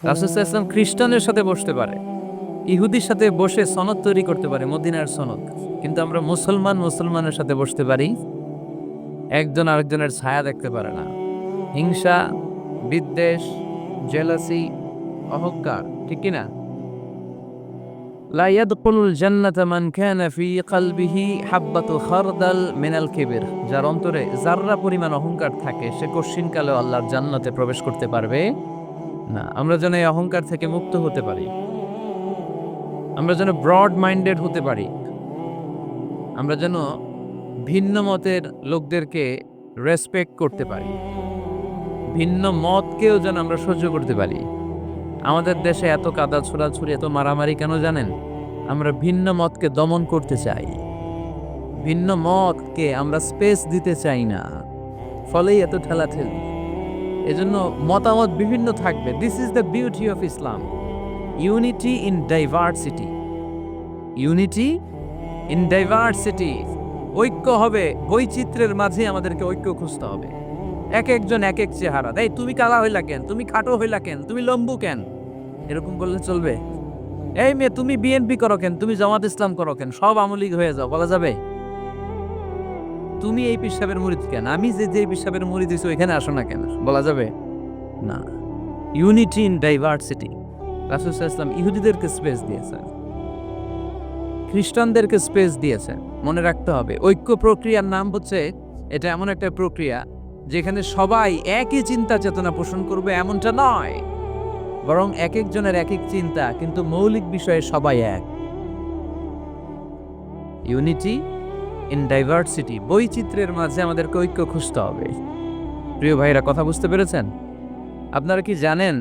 রাসূল সাল্লাল্লাহু আলাইহি ওয়াসাল্লাম খ্রিস্টানের সাথে বসতে পারে, ইহুদির সাথে বসে সনদ তৈরি করতে পারে, মদিনার সনদ। কিন্তু আমরা মুসলমানের সাথে বসতে পারি, একজন আরেকজনের ছায়া দেখতে পারে না। হিংসা, বিদ্বেষ, জেলাসি, অহংকার, ঠিক কি না? লা ইয়াদখুলুল জান্নাতা মান কানা ফি কলবিহি হাব্বাতু খারদাল মিনাল কিবর। যার অন্তরে যাররা পরিমাণ অহংকার থাকে সে কশ্চিনকালেও আল্লাহর জান্নাতে প্রবেশ করতে পারবে না। আমরা যেন এই অহংকার থেকে মুক্ত হতে পারি, আমরা যেন ব্রড মাইন্ডেড হতে পারি, আমরা যেন ভিন্ন মতের লোকদেরকে রেসপেক্ট করতে পারি, ভিন্ন মতকেও যেন আমরা সহ্য করতে পারি। আমাদের দেশে এত কাদা ছোড়াছুড়ি, এত মারামারি কেন জানেন? আমরা ভিন্ন মতকে দমন করতে চাই, ভিন্ন মতকে আমরা স্পেস দিতে চাই না, ফলেই এত ঠেলাঠেলি। এজন্য মতামত বিভিন্ন থাকবে। This is the beauty of Islam, unity in diversity. Unity in diversity, ঐক্য হবে বৈচিত্র্যের মাঝে। আমাদেরকে ঐক্য খুঁজতে হবে। এক একজন এক এক চেহারা। এই তুমি কালা হইলা কেন, তুমি খাটো হইলা কেন, তুমি লম্বু কেন, এরকম করলে চলবে? এই মেয়ে তুমি বিএনপি করো কেন, তুমি জামাত ইসলাম করো কেন, সব আমলিগ হয়ে যাও, বলা যাবে? তুমি এই পীর সাহেবের মুরিদ কেন, আমি যে পীর সাহেবের মুরিদ হইছি ওইখানে আসো না কেন, বলা যাবে না। Unity in diversity. রাসূল সাল্লাল্লাহু আলাইহি ওয়াসাল্লাম ইহুদিদেরকে স্পেস দিয়েছেন, খ্রিস্টানদেরকে স্পেস দিয়েছেন। মনে রাখতে হবে, ঐক্য প্রক্রিয়ার নাম হচ্ছে, এটা এমন একটা প্রক্রিয়া যেখানে সবাই একই চিন্তা চেতনা পোষণ করবে এমনটা নয়, বরং এক একজনের এক এক চিন্তা, কিন্তু মৌলিক বিষয়ে সবাই এক। ইউনিটি ইন ডাইভার্সিটি, বৈচিত্র্যের মাঝে আমাদেরকে ঐক্য খুঁজতে হবে। প্রিয় ভাইরা, কথা বুঝতে পেরেছেন? আপনারা কি জানেন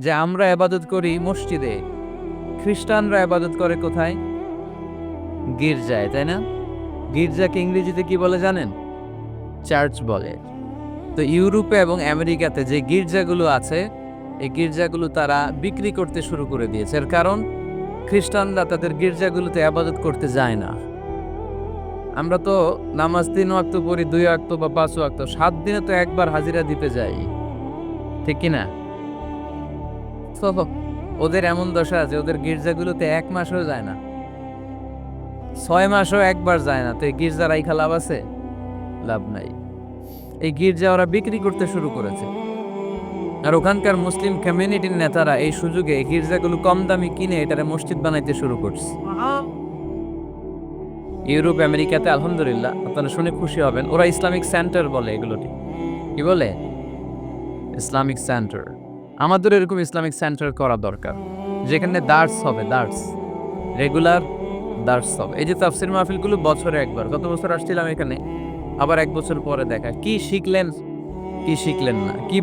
যে আমরা ইবাদত করি মসজিদে, খ্রিস্টানরা ইবাদত করে কোথায়? গির্জায়, তাই না? গির্জাকে ইংরেজিতে কি বলে জানেন? চার্চ বলে। তো ইউরোপে এবং আমেরিকাতে যে গির্জাগুলো আছে, এই গির্জাগুলো তারা বিক্রি করতে শুরু করে দিয়েছে। এর কারণ, খ্রিস্টানরা তাদের গির্জাগুলোতে ইবাদত করতে যায় না। আমরা তো নামাজ 3 ওয়াক্ত পড়ি, 2 ওয়াক্ত বা 5 ওয়াক্ত, 7 দিনে তো একবার হাজিরা দিতে যাই, ঠিক কি না? তো ওদের এমন দশা আছে, ওদের গির্জাগুলোতে 1 মাসও যায় না, 6 মাসও একবার যায় না। তো এই গির্জা রাইখা লাভ আছে? লাভ নাই। এই গির্জা ওরা বিক্রি করতে শুরু করেছে। আর ওখানকার মুসলিম কমিউনিটির নেতারা এই সুযোগে এই গির্জাগুলো কম দামি কিনে এটারে মসজিদ বানাইতে শুরু করছে। ইউরোপ আমেরিকাতে আলহামদুলিল্লাহ, আপনারা শুনে খুশি হবেন, ওরা ইসলামিক সেন্টার বলে এগুলোটি। কি বলে? Islamic centre. আমাদের এরকম ইসলামিক সেন্টার করা দরকার, যেখানে দার্স হবে, দার্স, রেগুলার দার্স হবে। এই যে তাফসির মাহফিলগুলো বছরে একবার, গত বছর আসছিলাম এখানে, আবার 1 বছর পরে দেখা, কি শিখলেন কি শিখলেন না, কি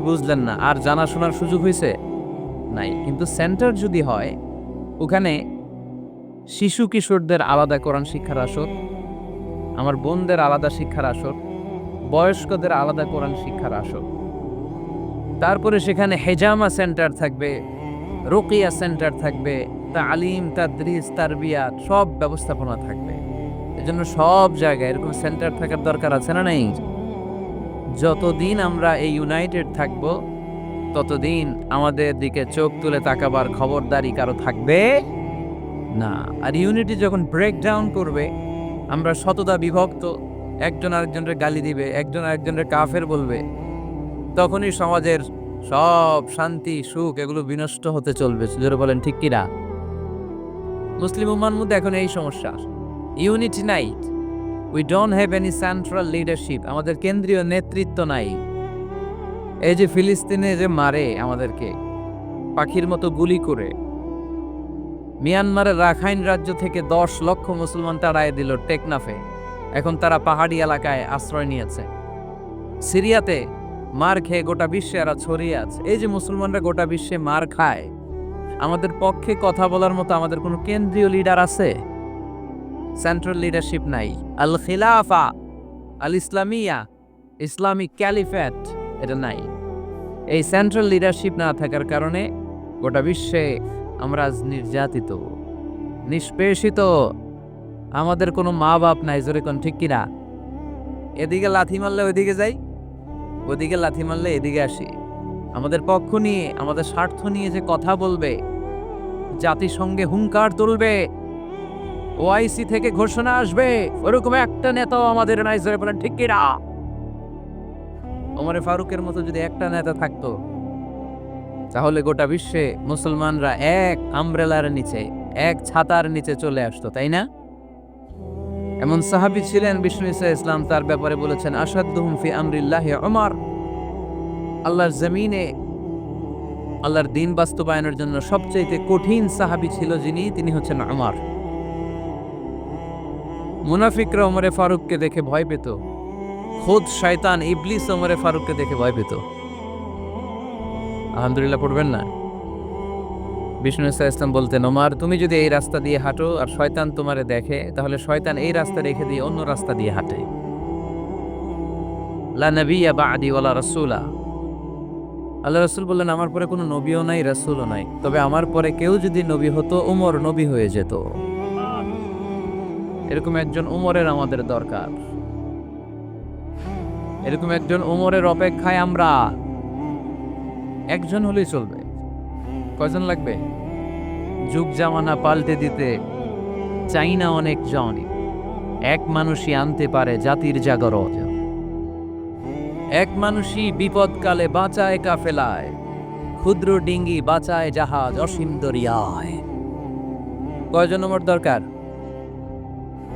বুঝলেন না, আর জানাশোনার সুযোগ হয়েছে নাই। কিন্তু সেন্টার যদি হয়, ওখানে শিশু কিশোরদের আলাদা কোরআন শিক্ষার আসর, আমার বোনদের আলাদা শিক্ষার আসর, বয়স্কদের আলাদা কোরআন শিক্ষার আসর, তারপরে সেখানে হেজামা সেন্টার থাকবে, রুকিয়া সেন্টার থাকবে, তালিম, তাদরিস, তারবিয়াত, সব ব্যবস্থাপনা থাকবে। এজন্য সব জায়গায় এরকম সেন্টার থাকার দরকার আছে না নাই? যতদিন আমরা এই ইউনাইটেড থাকব, ততদিন আমাদের দিকে চোখ তুলে তাকাবার খবরদারি কারো থাকবে না। আর ইউনিটি যখন ব্রেক ডাউন করবে, আমরা শতদা বিভক্ত, একজন আরেকজনের গালি দিবে, একজন আরেকজনের কাফের বলবে, তখনই সমাজের সব শান্তি সুখ এগুলো বিনষ্ট হতে চলবে। জোরে বলেন ঠিক কিনা? মুসলিম উম্মার মধ্যে এখন এই সমস্যা, ইউনিটি নাই। We don't have any central leadership, আমাদের কেন্দ্রীয় নেতৃত্ব নাই। এই যে ফিলিস্তিনে যে মারে আমাদেরকে পাখির মতো গুলি করে, মিয়ানমারের রাখাইন রাজ্য থেকে 10 লক্ষ মুসলমান তাড়ায় দিল টেকনাফে, এখন তারা পাহাড়ি এলাকায় আশ্রয় নিয়েছে। সিরিয়াতে মার খেয়ে গোটা বিশ্বে এরা ছড়িয়ে আছে। এই যে মুসলমানরা গোটা বিশ্বে মার খায়, আমাদের পক্ষে কথা বলার মতো আমাদের কোনো কেন্দ্রীয় লিডার আছে? সেন্ট্রাল লিডারশিপ নাই। আল খিলাফা আল ইসলামিয়া, ইসলামিক ক্যালিফেট, এটা নাই। এই সেন্ট্রাল লিডারশিপ না থাকার কারণে গোটা বিশ্বে আমরা আজ নির্যাতিত, নিষ্পেষিত। আমাদের কোনো মা বাপ নাই, জোরে কোন ঠিক কিনা? এদিকে লাথি মারলে ওইদিকে যাই, ওদিকে লাথি মারলে এদিকে আসি। আমাদের পক্ষ নিয়ে, আমাদের স্বার্থ নিয়ে যে কথা বলবে, জাতিসংঘে হুঙ্কার তুলবে, ওআইসি থেকে ঘোষণা আসবে, ওরকম একটা নেতাও আমাদের নাই। জোরে বলেন ঠিক কিনা? ওমরে ফারুকের মতো যদি একটা নেতা থাকতো, তাহলে গোটা বিশ্বে মুসলমানরা এক আমব্রেলার নিচে, এক ছাতার নিচে চলে আসতো, তাই না? এমন সাহাবী ছিলেন, বিষ্ণু ঈসা ইসলাম তার ব্যাপারে বলেছেন, আসাদুহুম ফি আমরিল্লাহি উমর। আল্লাহর জমিনে আল্লাহর দ্বীন বাস্তবায়নের জন্য সবচেয়ে কঠিন সাহাবী ছিল যিনি, তিনি হচ্ছেন উমর। মুনাফিকরা ওমরে ফারুককে দেখে ভয় পেত, খোদ শয়তান ইবলিস ওমরে ফারুককে দেখে ভয় পেত। আলহামদুলিল্লাহ পড়বেন না? বিষ্ণু ঈসা ইসলাম বলতেন, ওমর তুমি যদি এই রাস্তা দিয়ে হাঁটো আর শয়তান তোমারে দেখে, তাহলে শয়তান এই রাস্তা রেখে দিয়ে অন্য রাস্তা দিয়ে হাঁটে। লা নবিয়্যা বা'দি ওয়ালা রাসূলা। আল্লাহ রাসূল বললেন, আমার পরে কোনো নবীও নাই, রাসূলও নাই, তবে আমার পরে কেউ যদি নবী হতো, উমর নবী হয়ে যেত। এরকম একজন উমরের আমাদের দরকার। এরকম একজন উমরের অপেক্ষায় আমরা। একজন হলেই চলবে, কয়জন লাগবে? যুগ জামানা পাল্টে দিতে চাই না অনেক জন, এক মানুষই আনতে পারে জাতির জাগরণ। এক মানুষই বিপদকালে বাঁচায় কাফেলায়, ক্ষুদ্র ডিঙ্গি বাঁচায় জাহাজ অসীম দরিয়ায়। কয়জন উমর দরকার?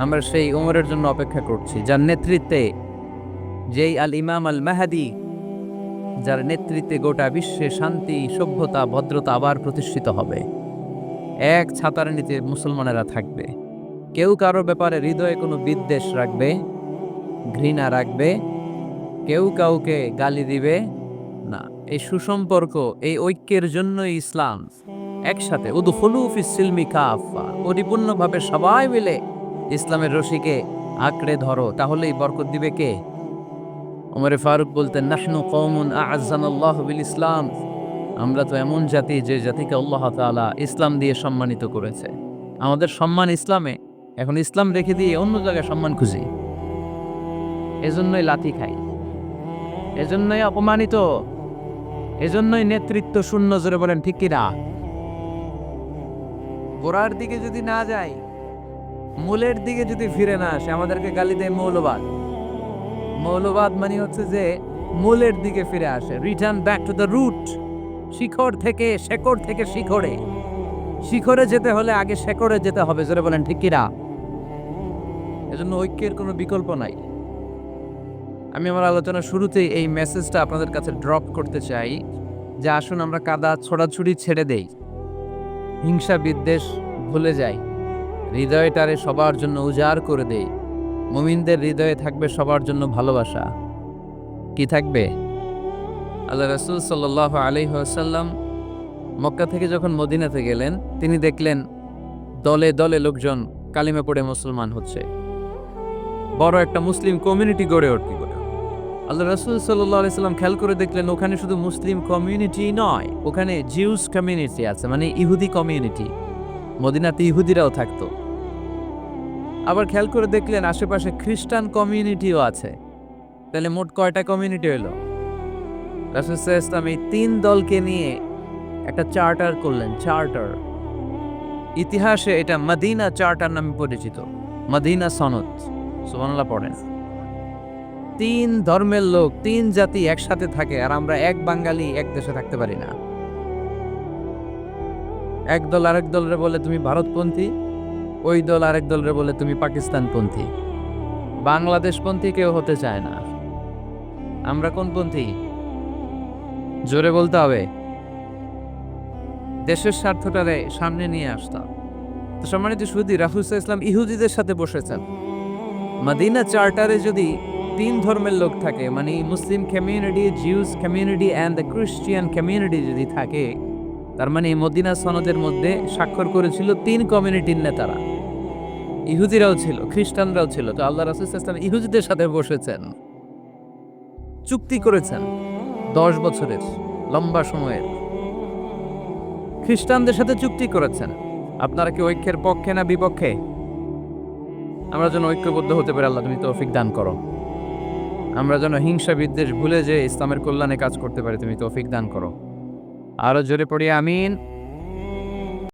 আমরা সেই উমরের জন্য অপেক্ষা করছি, যার নেতৃত্বে, যেই আল ইমাম আল মাহদি, যার নেতৃত্বে গোটা বিশ্বে শান্তি, সভ্যতা, ভদ্রতা আবার প্রতিষ্ঠিত হবে। এক ছাতার নিচে মুসলমানেরা থাকবে, কেউ কারো ব্যাপারে হৃদয়ে কোনো বিদ্বেষ রাখবে, ঘৃণা রাখবে, কেউ কাউকে গালি দিবে না। এই সুসম্পর্ক, এই ঐক্যের জন্যই ইসলাম। একসাথে উদখুলু ফিস সিলমি কাফা, পরিপূর্ণভাবে সবাই মিলে ইসলামের রশিকে আঁকড়ে ধরো, তাহলেই বরকত দিবে কে? ওমরে ফারুক বলতেন, নাহনু কওমুন আ'আজ্জানাল্লাহু বিল ইসলাম। আমরা তো এমন জাতি, যে জাতিকে আল্লাহ তাআলা ইসলাম দিয়ে সম্মানিত করেছে। আমাদের সম্মান ইসলামে, এখন ইসলাম রেখে দিয়ে অন্য জায়গায় সম্মান খুঁজি। এজন্যই লাথি খাই, এজন্যই অপমানিত, এজন্যই নেতৃত্ব শূন্য। জোরে বলেন ঠিক কিনা? গোড়ার দিকে যদি না যাই, মূলের দিকে যদি ফিরে না আসে, আমাদেরকে গালি দেয় মৌলবাদ। মৌলবাদ মানে হচ্ছে যে মূলের দিকে ফিরে আসে, return back to the root. শিখর থেকে, শেকড় থেকে শিখরে। শিখরে যেতে হলে আগে শেকড়ে যেতে হবে। জোরে বলেন ঠিক কিনা? এজন্য ঐক্যের কোনো বিকল্প নাই। আমি আমার আলোচনার শুরুতেই এই মেসেজটা আপনাদের কাছে ড্রপ করতে চাই, যে আসুন আমরা কাদা ছোড়াছুড়ি ছেড়ে দেই, হিংসা বিদ্বেষ ভুলে যাই, হৃদয়টারে সবার জন্য উজাড় করে দেই। মুমিনদের হৃদয়ে থাকবে সবার জন্য ভালোবাসা। কি থাকবে? আল্লাহ রাসূল সাল্লাল্লাহু আলাইহি ওয়াসাল্লাম মক্কা থেকে যখন মদিনাতে গেলেন, তিনি দেখলেন দলে দলে লোকজন কালিমা পড়ে মুসলমান হচ্ছে, বড় একটা মুসলিম কমিউনিটি গড়ে উঠতে। আল্লাহ রাসূল সাল্লাল্লাহু আলাইহি ওয়াসাল্লাম খেয়াল করে দেখলেন, ওখানে শুধু মুসলিম কমিউনিটি নয়, ওখানে জিউস কমিউনিটি আছে, মানে ইহুদি কমিউনিটি। মদিনাতে ইহুদিরাও থাকতো। আবার খেয়াল করে দেখলেন আশেপাশে খ্রিস্টান কমিউনিটিও আছে। তাহলে মোট কয়টা কমিউনিটি হলো? রাসূল সাল্লাল্লাহু আলাইহি ওয়াসাল্লাম এই তিন দলকে নিয়ে একটা চার্টার করলেন। চার্টার, ইতিহাসে এটা মদিনা চার্টার নামে পরিচিত, মদিনা সনদ। সুবহানাল্লাহ পড়েন। তিন ধর্মের লোক, তিন জাতি একসাথে থাকে, আর আমরা এক বাঙালি এক দেশে থাকতে পারি না। এক দল আরেক দলরে বলে তুমি ভারতপন্থী, ওই দল আরেক দলরে বলে তুমি পাকিস্তানপন্থী। বাংলাদেশপন্থী কেউ হতে চায় না। আমরা কোন পন্থী? জোরে বলতে হবে। দেশের স্বার্থটারে সামনে নিয়ে আসতাম। তো সম্মানিত সুধী, রাসূল সাল্লাল্লাহু আলাইহি ওয়াসাল্লাম ইহুদিদের সাথে বসেছেন। মদিনা চার্টারে যদি তিন ধর্মের লোক থাকে, মানে Muslim community, Jews community and the Christian community যদি থাকে, তার মানে মদিনা সনদের মধ্যে স্বাক্ষর করেছিল তিন কমিউনিটির নেতারা। ইহুদিরাও ছিল, খ্রিস্টানরাও ছিল। তো আল্লাহ রাসূল সাল্লাল্লাহু আলাইহি ওয়াসাল্লাম ইহুদিদের সাথে বসেছেন, চুক্তি করেছেন 10 বছরের লম্বা সময়ের। খ্রিস্টানদের সাথে চুক্তি করেছেন, আপনারা কি ঐক্যের পক্ষে না বিপক্ষে? আমরা যেন ঐক্যবদ্ধ হতে পারি, আল্লাহ তুমি তৌফিক দান করো। আমরা যেন হিংসা বিদ্বেষ ভুলে যে ইসলামের কল্যাণে কাজ করতে পারি, তুমি তৌফিক দান করো। আরো জোরে পড়ি আমিন।